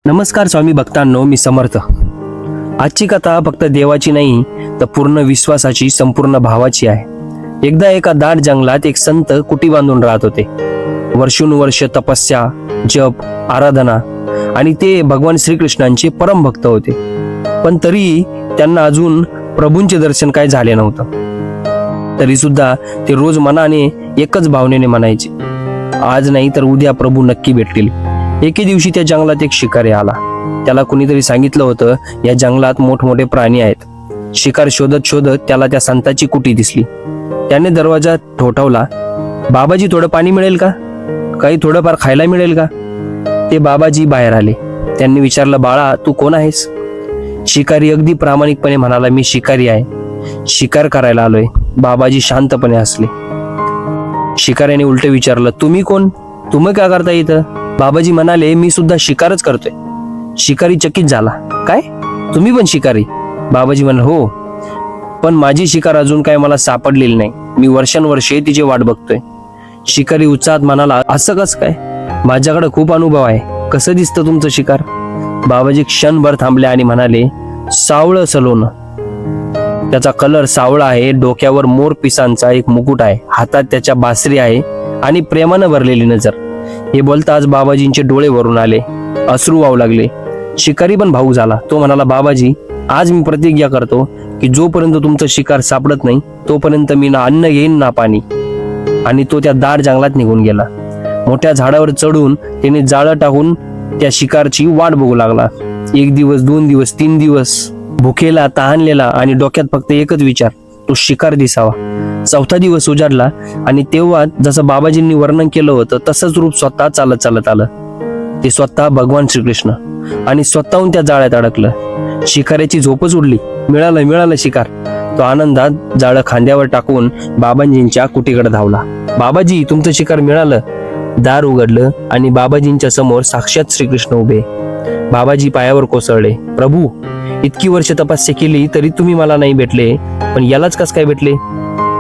नमस्कार स्वामी भक्तांनो, मी समर्थ. आजची कथा फक्त देवाची नाही तर पूर्ण विश्वासाची, संपूर्ण भावाची आहे. एकदा एका दाट जंगलात एक संत कुटी बांधून राहत होते. वर्षानुवर्ष तपस्या, जप, आराधना आणि ते भगवान श्रीकृष्णांचे परम भक्त होते. पण तरी त्यांना अजून प्रभूंचे दर्शन काय झाले नव्हतं. तरी सुद्धा ते रोज मनाने एकच भावनेने म्हणायचे, आज नाही तर उद्या प्रभू नक्की भेटतील. एके दिवशी त्या जंगलात एक शिकारी आला. त्याला कुणीतरी सांगितलं होतं, या जंगलात मोठमोठे प्राणी आहेत. शिकार शोधत शोधत त्याला त्या संताची कुटी दिसली. त्याने दरवाजा ठोठावला. बाबाजी, थोडं पाणी मिळेल का? काही थोडंफार खायला मिळेल का? ते बाबाजी बाहेर आले. त्यांनी विचारलं, बाळा, तू कोण आहेस? शिकारी अगदी प्रामाणिकपणे म्हणाला, मी शिकारी आहे, शिकार करायला आलोय. बाबाजी शांतपणे हसले. शिकाऱ्याने उलट विचारलं, तुम्ही कोण? तुम्ही काय करता इथं? बाबाजी म्हणाले, मी सुद्धा शिकारच करतोय. शिकारी चकित झाला. काय, तुम्ही पण शिकारी? बाबाजी म्हणाले, हो, पण माझी शिकार अजून काय मला सापडलेली नाही. मी वर्षानुवर्षे तिची वाट बघतोय. शिकारी उत्साहात म्हणाला, असं कसं काय? माझ्याकडे खूप अनुभव आहे. कसं दिसतं तुमचं शिकार? बाबाजी क्षणभर थांबले आणि म्हणाले, सावळं सलोन. त्याचा कलर सावळा आहे. डोक्यावर मोर पिसांचा एक मुकुट आहे. हातात त्याच्या बासरी आहे आणि प्रेमानं भरलेली नजर. हे बोलताच बाबाजींचे डोळे भरून आले, अश्रू वाहू लागले. शिकारी पण भावूक झाला. तो म्हणाला, बाबाजी, आज मी प्रतिज्ञा करतो की जोपर्यंत तुमचं शिकार सापडत नाही तोपर्यंत मी ना अन्न घेईन ना पाणी. आणि तो त्या दाट जंगलात निघून गेला. मोठ्या झाडावर चढून त्याने जाळं टाकून त्या शिकारची वाट बघू लागला. 1 दिवस, 2 दिवस, 3 दिवस, भुकेला, तहानलेला आणि डोक्यात फक्त एकच विचार, तो शिकार दिसावा. 4था दिवस उजाडला आणि तेव्हा जसं बाबाजींनी वर्णन केलं होतं तसंच रूप स्वतः चालत चालत आलं. ते स्वतः भगवान श्रीकृष्ण. आणि स्वतःहून त्या जाळ्यात अडकलं. शिकाऱ्याची झोपच उडली. मिळालं शिकार. तो आनंदात जाळं खांद्यावर टाकून बाबाजींच्या कुटीकडे धावला. बाबाजी, तुमचं शिकार मिळालं. दार उघडलं आणि बाबाजींच्या समोर साक्षात श्रीकृष्ण उभे. बाबाजी पायावर कोसळले. प्रभू, इतकी वर्ष तपस्या केली तरी तुम्ही मला नाही भेटले, पण यालाच कस काय भेटले?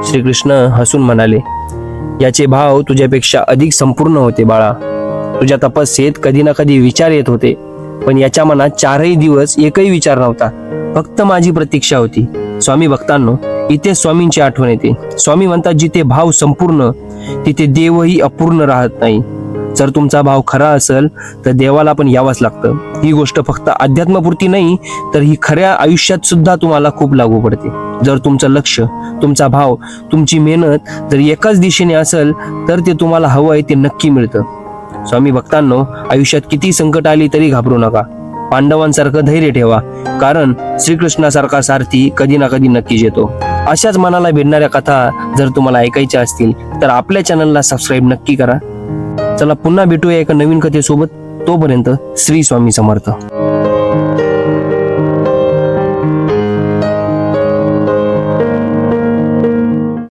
श्रीकृष्ण हसून म्हणाले, याचे भाव तुझ्यापेक्षा अधिक संपूर्ण होते बाळा. तुझ्या तपस्येत कधी ना कधी विचार येत होते, पण याच्या मनात 4ही दिवस एकही विचार नव्हता. फक्त माझी प्रतीक्षा होती. स्वामी भक्तांनो, इथे स्वामींची आठवण येते. स्वामी म्हणतात, जिथे भाव संपूर्ण तिथे देवही अपूर्ण राहत नाही. जर तुमचा भाव खरा असेल तर देवाला पण यावंच लागतं. ही गोष्ट फक्त अध्यात्मापुरती नाही तर ही खऱ्या आयुष्यात सुद्धा तुम्हाला खूप लागू पडते. जर तुमचं लक्ष, तुमचा भाव, तुमची मेहनत जर एकाच दिशेने असेल तर ते तुम्हाला हवंय ते नक्की मिळतं. स्वामी भक्तांनो, आयुष्यात किती संकट आली तरी घाबरू नका. पांडवांसारखं धैर्य ठेवा, कारण श्रीकृष्णासारखा सारथी कधी ना कधी नक्कीच येतो. अशाच मनाला भिडणाऱ्या कथा जर तुम्हाला ऐकायच्या असतील तर आपल्या चॅनलला सबस्क्राईब नक्की करा. चला, पुन्हा भेटूया एका नवीन कथेसोबत. तोपर्यंत श्री स्वामी समर्थ.